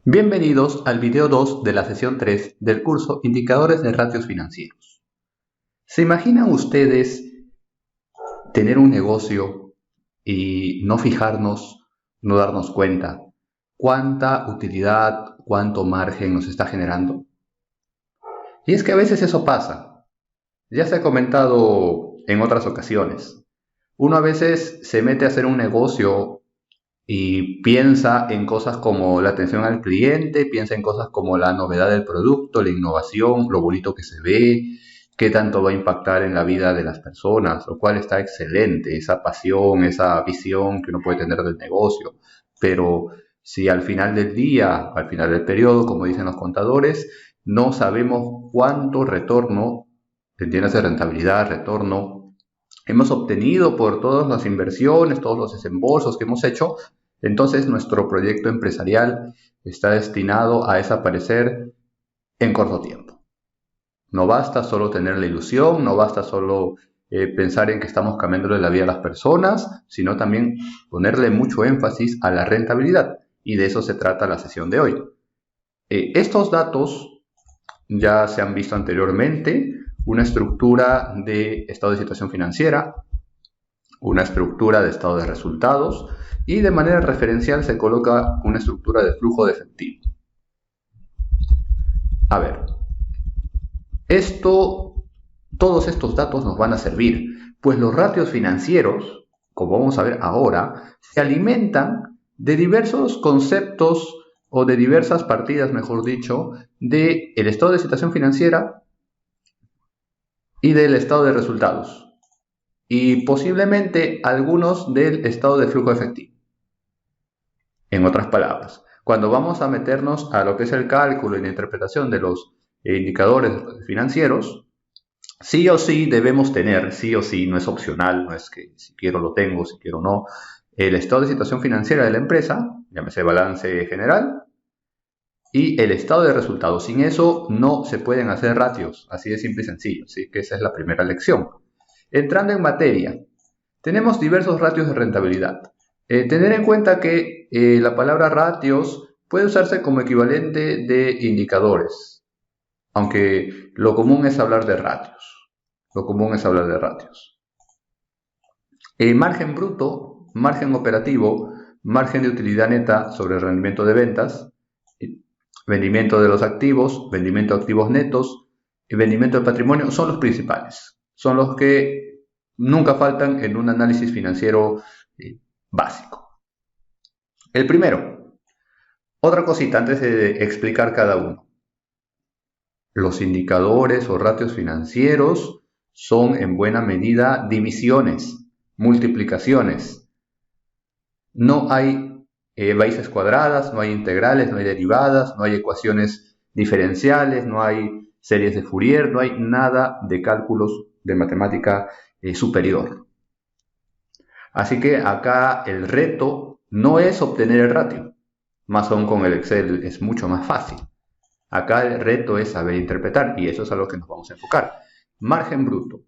Bienvenidos al video 2 de la sesión 3 del curso Indicadores de Ratios Financieros. ¿Se imaginan ustedes tener un negocio y no fijarnos, no darnos cuenta cuánta utilidad, cuánto margen nos está generando? Y es que a veces eso pasa. Ya se ha comentado en otras ocasiones. Uno a veces se mete a hacer un negocio y piensa en cosas como la atención al cliente, piensa en cosas como la novedad del producto, la innovación, lo bonito que se ve, qué tanto va a impactar en la vida de las personas, lo cual está excelente, esa pasión, esa visión que uno puede tener del negocio. Pero si al final del día, al final del periodo, como dicen los contadores, no sabemos cuánto retorno, entiéndase rentabilidad, retorno, hemos obtenido por todas las inversiones, todos los desembolsos que hemos hecho, entonces nuestro proyecto empresarial está destinado a desaparecer en corto tiempo. No basta solo tener la ilusión, no basta solo pensar en que estamos cambiándole la vida a las personas, sino también ponerle mucho énfasis a la rentabilidad. Y de eso se trata la sesión de hoy. Estos datos ya se han visto anteriormente, una estructura de estado de situación financiera, una estructura de estado de resultados y de manera referencial se coloca una estructura de flujo de efectivo. A ver, todos estos datos nos van a servir, pues los ratios financieros, como vamos a ver ahora, se alimentan de diversos conceptos o de diversas partidas, mejor dicho, del estado de situación financiera y del estado de resultados, y posiblemente algunos del estado de flujo efectivo. En otras palabras, cuando vamos a meternos a lo que es el cálculo y la interpretación de los indicadores financieros, sí o sí debemos tener, sí o sí, no es opcional, no es que si quiero lo tengo, si quiero no, el estado de situación financiera de la empresa, llámese balance general, y el estado de resultados. Sin eso no se pueden hacer ratios, así de simple y sencillo, así que esa es la primera lección. Entrando en materia, tenemos diversos ratios de rentabilidad. Tener en cuenta que la palabra ratios puede usarse como equivalente de indicadores, aunque lo común es hablar de ratios. Margen bruto, margen operativo, margen de utilidad neta sobre el rendimiento de ventas, vendimiento de los activos, vendimiento de activos netos y vendimiento del patrimonio son los principales. Son los que nunca faltan en un análisis financiero básico. El primero, otra cosita antes de explicar cada uno. Los indicadores o ratios financieros son en buena medida divisiones, multiplicaciones. No hay raíces cuadradas, no hay integrales, no hay derivadas, no hay ecuaciones diferenciales, no hay series de Fourier, no hay nada de cálculos de matemática superior. Así que acá el reto no es obtener el ratio, más aún con el Excel es mucho más fácil. Acá el reto es saber interpretar y eso es a lo que nos vamos a enfocar. Margen bruto.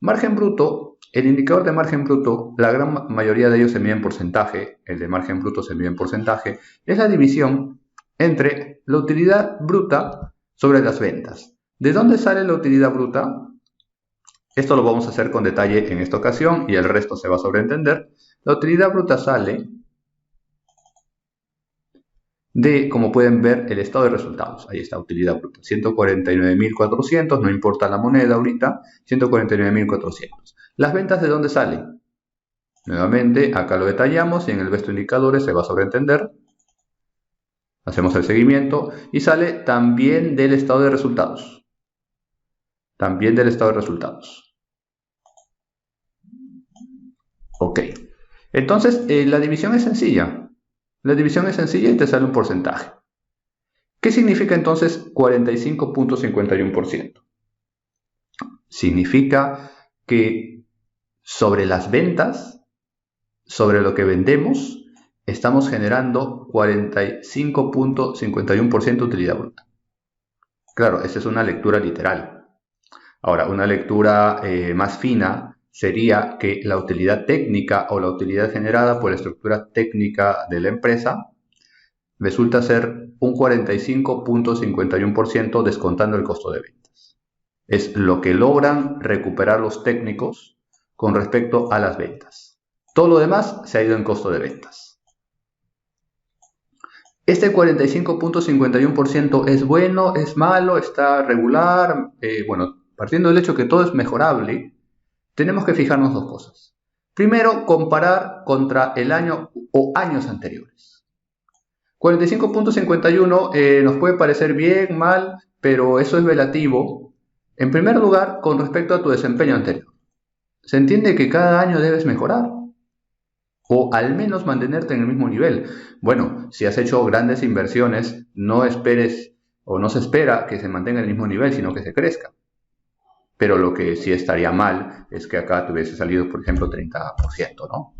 Margen bruto, el indicador de margen bruto, la gran mayoría de ellos se mide en porcentaje, el de margen bruto se mide en porcentaje, es la división entre la utilidad bruta sobre las ventas. ¿De dónde sale la utilidad bruta? Esto lo vamos a hacer con detalle en esta ocasión y el resto se va a sobreentender. La utilidad bruta sale de, como pueden ver, el estado de resultados. Ahí está, utilidad bruta. 149.400, no importa la moneda ahorita, 149.400. ¿Las ventas de dónde salen? Nuevamente, acá lo detallamos y en el resto de indicadores se va a sobreentender. Hacemos el seguimiento y sale también del estado de resultados. Ok. Entonces, la división es sencilla. Y te sale un porcentaje. ¿Qué significa entonces 45.51%? Significa que sobre las ventas, sobre lo que vendemos, estamos generando 45.51% de utilidad bruta. Claro, esa es una lectura literal. Ahora, una lectura más fina sería que la utilidad técnica o la utilidad generada por la estructura técnica de la empresa resulta ser un 45.51% descontando el costo de ventas. Es lo que logran recuperar los técnicos con respecto a las ventas. Todo lo demás se ha ido en costo de ventas. Este 45.51% es bueno, es malo, está regular. Bueno, partiendo del hecho que todo es mejorable, tenemos que fijarnos dos cosas. Primero, comparar contra el año o años anteriores. 45.51 nos puede parecer bien, mal, pero eso es relativo. En primer lugar, con respecto a tu desempeño anterior. Se entiende que cada año debes mejorar, o al menos mantenerte en el mismo nivel. Bueno, si has hecho grandes inversiones, no esperes o no se espera que se mantenga en el mismo nivel, sino que se crezca. Pero lo que sí estaría mal es que acá te hubiese salido, por ejemplo, 30%, ¿no?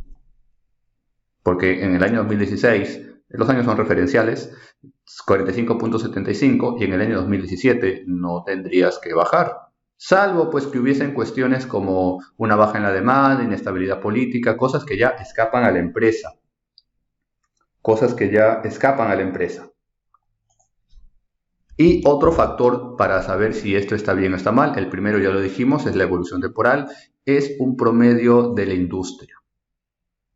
Porque en el año 2016, los años son referenciales, 45.75, y en el año 2017 no tendrías que bajar. Salvo pues que hubiesen cuestiones como una baja en la demanda, inestabilidad política, cosas que ya escapan a la empresa. Y otro factor para saber si esto está bien o está mal, el primero ya lo dijimos, es la evolución temporal, es un promedio de la industria.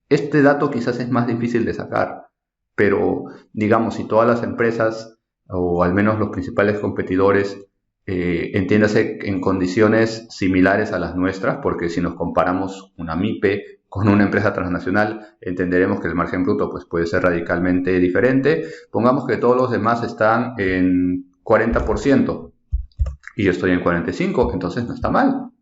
Este dato quizás es más difícil de sacar, pero digamos, si todas las empresas, o al menos los principales competidores, entiéndase en condiciones similares a las nuestras, porque si nos comparamos una MIPE con una empresa transnacional, entenderemos que el margen bruto pues, puede ser radicalmente diferente. Pongamos que todos los demás están en 40% y yo estoy en 45%, entonces no está mal.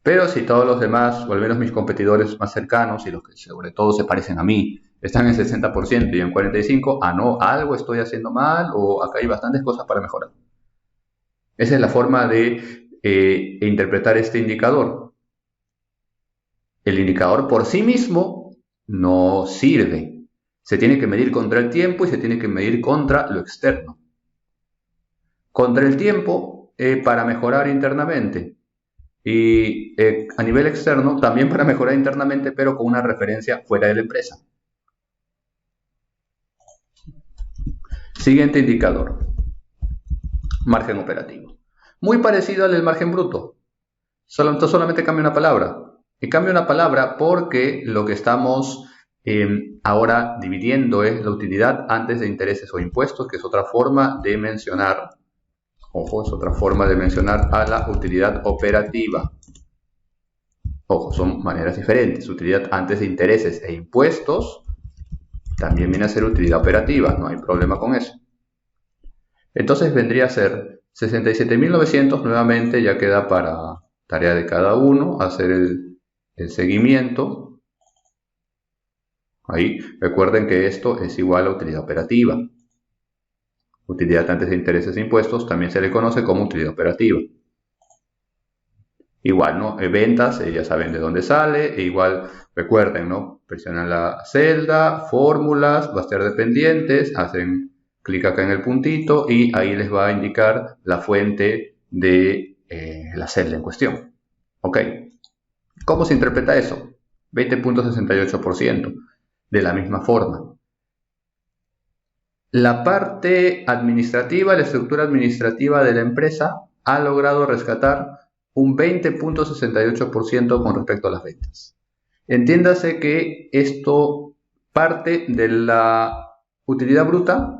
Pero si todos los demás, o al menos mis competidores más cercanos y los que sobre todo se parecen a mí, están en 60% y en 45%, no, algo estoy haciendo mal o acá hay bastantes cosas para mejorar. Esa es la forma de interpretar este indicador. El indicador por sí mismo no sirve. Se tiene que medir contra el tiempo y se tiene que medir contra lo externo. Contra el tiempo para mejorar internamente. Y a nivel externo también para mejorar internamente, pero con una referencia fuera de la empresa. Siguiente indicador. Margen operativo. Muy parecido al del margen bruto. Solamente cambia una palabra. Y cambia una palabra porque lo que estamos ahora dividiendo es la utilidad antes de intereses o impuestos, que es otra forma de mencionar. Ojo, es otra forma de mencionar a la utilidad operativa. Ojo, son maneras diferentes. Utilidad antes de intereses e impuestos también viene a ser utilidad operativa, no hay problema con eso. Entonces vendría a ser 67.900, nuevamente ya queda para tarea de cada uno, hacer el seguimiento. Ahí, recuerden que esto es igual a utilidad operativa. Utilidad antes de intereses e impuestos también se le conoce como utilidad operativa. Igual, ¿no? Ventas, ya saben de dónde sale, e igual, recuerden, ¿no? Presionan la celda, fórmulas, rastrear dependientes, hacen clic acá en el puntito y ahí les va a indicar la fuente de la celda en cuestión. ¿Ok? ¿Cómo se interpreta eso? 20.68%. De la misma forma. La parte administrativa, la estructura administrativa de la empresa ha logrado rescatar un 20.68% con respecto a las ventas. Entiéndase que esto parte de la utilidad bruta.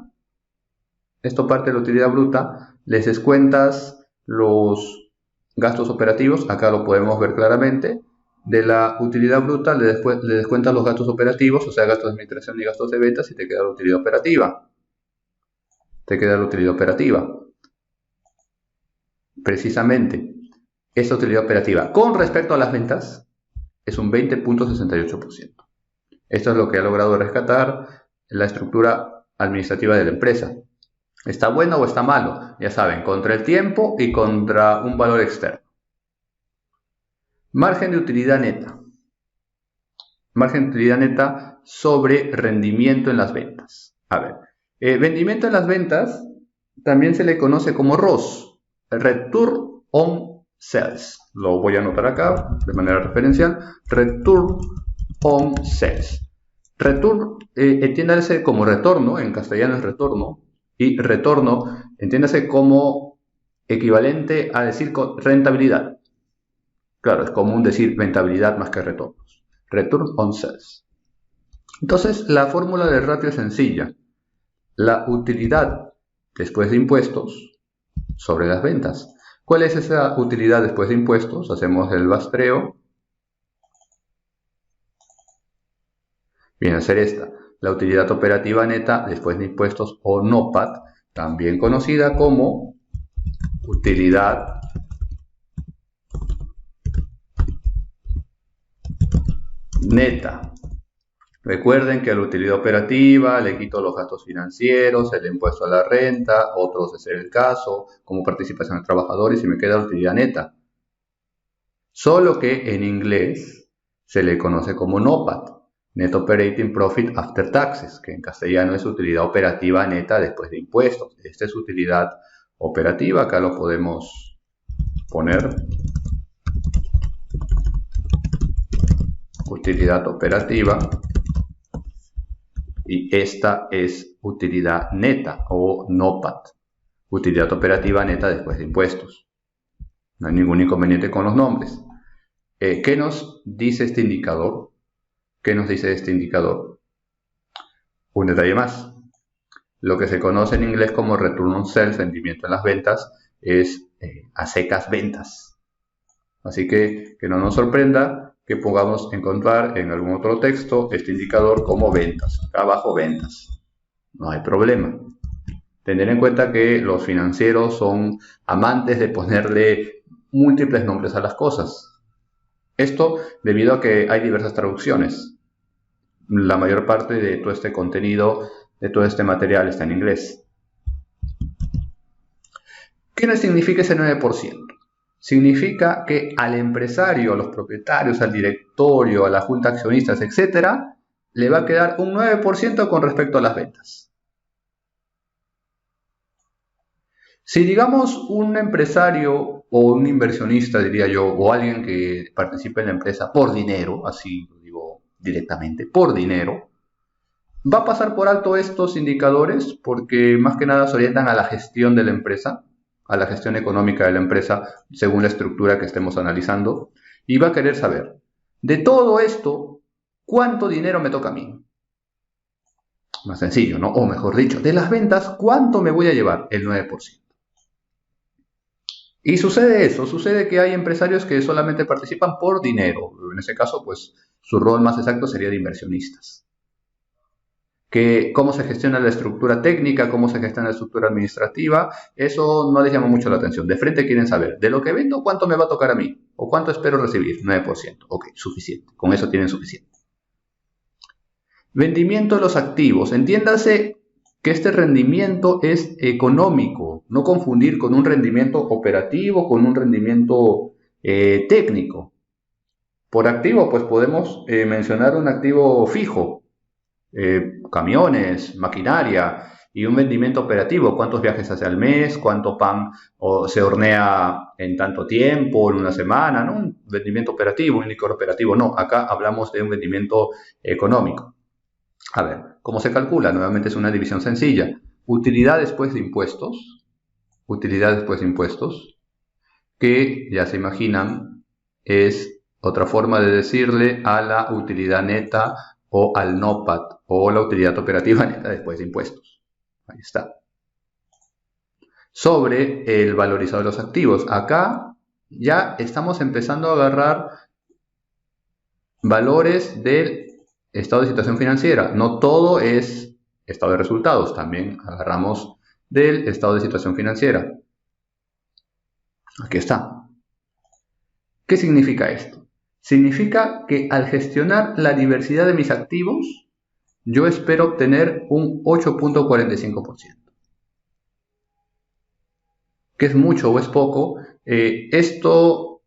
Les descuentas los gastos operativos, acá lo podemos ver claramente. De la utilidad bruta le descuentas los gastos operativos, o sea, gastos de administración y gastos de ventas, y te queda la utilidad operativa. Precisamente, esta utilidad operativa con respecto a las ventas es un 20.68%. Esto es lo que ha logrado rescatar la estructura administrativa de la empresa. ¿Está bueno o está malo? Ya saben, contra el tiempo y contra un valor externo. Margen de utilidad neta. Margen de utilidad neta sobre rendimiento en las ventas. A ver, rendimiento en las ventas también se le conoce como ROS, Return on Sales. Lo voy a anotar acá de manera referencial. Return on Sales. Return, entiéndase como retorno, en castellano es retorno, y retorno, entiéndase como equivalente a decir rentabilidad. Claro, es común decir rentabilidad más que retornos. Return on sales. Entonces, la fórmula del ratio es sencilla. La utilidad después de impuestos sobre las ventas. ¿Cuál es esa utilidad después de impuestos? Hacemos el rastreo. Viene a ser esta. La utilidad operativa neta después de impuestos, o NOPAT, también conocida como utilidad neta. Recuerden que a la utilidad operativa le quito los gastos financieros, el impuesto a la renta, otros de ser el caso, como participación de trabajadores, y me queda la utilidad neta. Solo que en inglés se le conoce como NOPAT, Net Operating Profit After Taxes, que en castellano es utilidad operativa neta después de impuestos. Esta es utilidad operativa, acá lo podemos poner. Utilidad operativa. Y esta es utilidad neta o NOPAT, utilidad operativa neta después de impuestos. No hay ningún inconveniente con los nombres. ¿Qué nos dice este indicador? ¿Qué nos dice este indicador? Un detalle más. Lo que se conoce en inglés como Return on Sales, rendimiento en las ventas, es a secas ventas. Así que no nos sorprenda que podamos encontrar en algún otro texto este indicador como ventas. Acá abajo ventas. No hay problema. Tener en cuenta que los financieros son amantes de ponerle múltiples nombres a las cosas. Esto debido a que hay diversas traducciones. La mayor parte de todo este contenido, de todo este material está en inglés. ¿Qué no significa ese 9%? Significa que al empresario, a los propietarios, al directorio, a la junta de accionistas, etc., le va a quedar un 9% con respecto a las ventas. Si digamos un empresario o un inversionista, diría yo, o alguien que participe en la empresa por dinero, así lo digo directamente, por dinero, va a pasar por alto estos indicadores porque más que nada se orientan a la gestión de la empresa, a la gestión económica de la empresa según la estructura que estemos analizando, y va a querer saber, de todo esto, ¿cuánto dinero me toca a mí? Más sencillo, ¿no? O mejor dicho, de las ventas, ¿cuánto me voy a llevar? El 9%. Y sucede eso, sucede que hay empresarios que solamente participan por dinero. En ese caso, pues, su rol más exacto sería de inversionistas. Cómo se gestiona la estructura técnica, cómo se gestiona la estructura administrativa, eso no les llama mucho la atención. De frente quieren saber, de lo que vendo, ¿cuánto me va a tocar a mí? ¿O cuánto espero recibir? 9%. Ok, suficiente. Con eso tienen suficiente. Vendimiento de los activos. Entiéndase que este rendimiento es económico, no confundir con un rendimiento operativo, con un rendimiento técnico. Por activo, pues podemos mencionar un activo fijo, camiones, maquinaria, y un vendimiento operativo, cuántos viajes hace al mes, cuánto pan se hornea en tanto tiempo, en una semana, ¿no? Un vendimiento operativo, un licor operativo, no, acá hablamos de un vendimiento económico. A ver, ¿cómo se calcula? Nuevamente es una división sencilla. Utilidad después de impuestos, que ya se imaginan, es otra forma de decirle a la utilidad neta o al NOPAT o la utilidad operativa neta después de impuestos. Ahí está. Sobre el valorizado de los activos. Acá ya estamos empezando a agarrar valores del estado de situación financiera. No todo es estado de resultados, también agarramos del estado de situación financiera. Aquí está. ¿Qué significa esto? Significa que al gestionar la diversidad de mis activos, yo espero obtener un 8.45%. ¿Qué es mucho o es poco? Esto,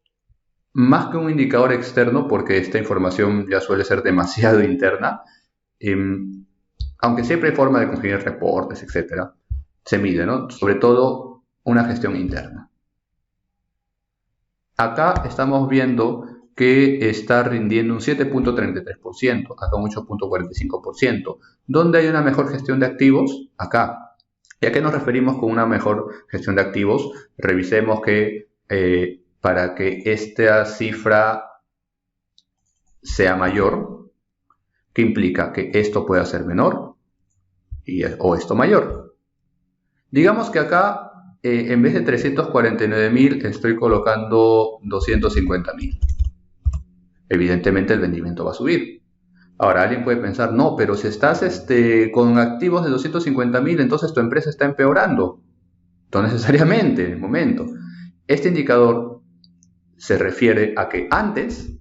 más que un indicador externo, porque esta información ya suele ser demasiado interna, aunque siempre hay forma de conseguir reportes, etc., se mide, ¿no? Sobre todo una gestión interna. Acá estamos viendo que está rindiendo un 7.33%, acá un 8.45%. ¿Dónde hay una mejor gestión de activos? Acá. ¿Y a qué nos referimos con una mejor gestión de activos? Revisemos que para que esta cifra sea mayor, ¿qué implica? Que esto pueda ser menor o esto mayor. Digamos que acá, en vez de 349.000, estoy colocando 250.000. Evidentemente el vendimiento va a subir. Ahora, alguien puede pensar, no, pero si estás con activos de 250.000, entonces tu empresa está empeorando. No necesariamente, en el momento. Este indicador se refiere a que antes,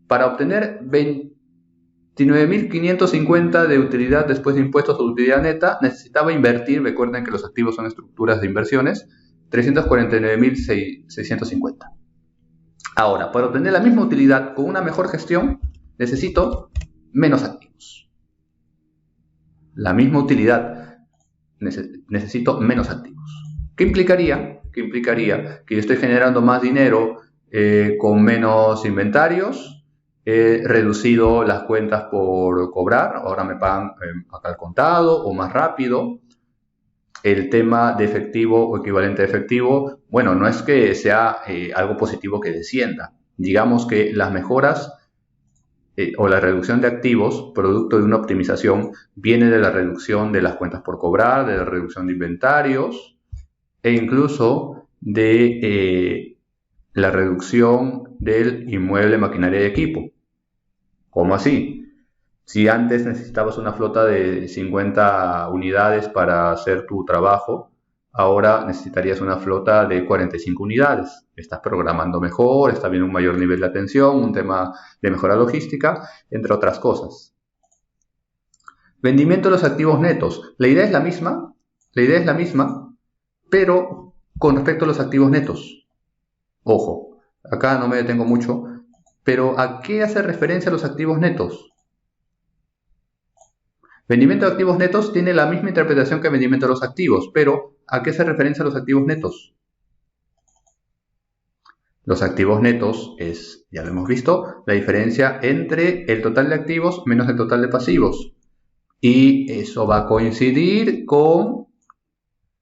para obtener 29.550 de utilidad después de impuestos o utilidad neta, necesitaba invertir, recuerden que los activos son estructuras de inversiones, 349.650. Ahora, para obtener la misma utilidad con una mejor gestión, necesito menos activos. La misma utilidad, necesito menos activos. ¿Qué implicaría? Que implicaría que yo estoy generando más dinero con menos inventarios, he reducido las cuentas por cobrar, ahora me pagan acá al contado o más rápido. El tema de efectivo o equivalente de efectivo, bueno, no es que sea algo positivo que descienda. Digamos que las mejoras o la reducción de activos, producto de una optimización, viene de la reducción de las cuentas por cobrar, de la reducción de inventarios e incluso de la reducción del inmueble, maquinaria y equipo. ¿Cómo así? Si antes necesitabas una flota de 50 unidades para hacer tu trabajo, ahora necesitarías una flota de 45 unidades. Estás programando mejor, está viendo un mayor nivel de atención, un tema de mejora logística, entre otras cosas. Vendimiento de los activos netos. La idea es la misma, pero con respecto a los activos netos. Ojo, acá no me detengo mucho, pero ¿a qué hace referencia los activos netos? Vendimiento de activos netos tiene la misma interpretación que vendimiento de los activos, pero ¿a qué hace referencia los activos netos? Los activos netos es, ya lo hemos visto, la diferencia entre el total de activos menos el total de pasivos. Y eso va a coincidir con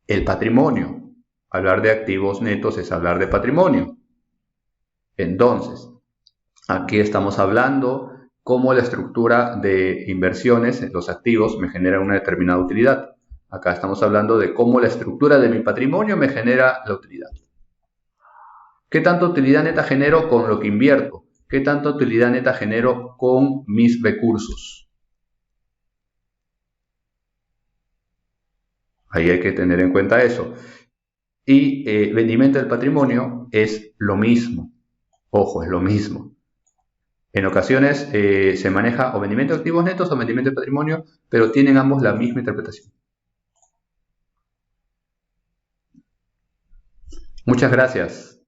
el patrimonio. Hablar de activos netos es hablar de patrimonio. Entonces, aquí estamos hablando cómo la estructura de inversiones, los activos, me genera una determinada utilidad. Acá estamos hablando de cómo la estructura de mi patrimonio me genera la utilidad. ¿Qué tanta utilidad neta genero con lo que invierto? ¿Qué tanta utilidad neta genero con mis recursos? Ahí hay que tener en cuenta eso. Y vendimiento del patrimonio es lo mismo. Ojo, es lo mismo. En ocasiones se maneja o vendimiento de activos netos o vendimiento de patrimonio, pero tienen ambos la misma interpretación. Muchas gracias.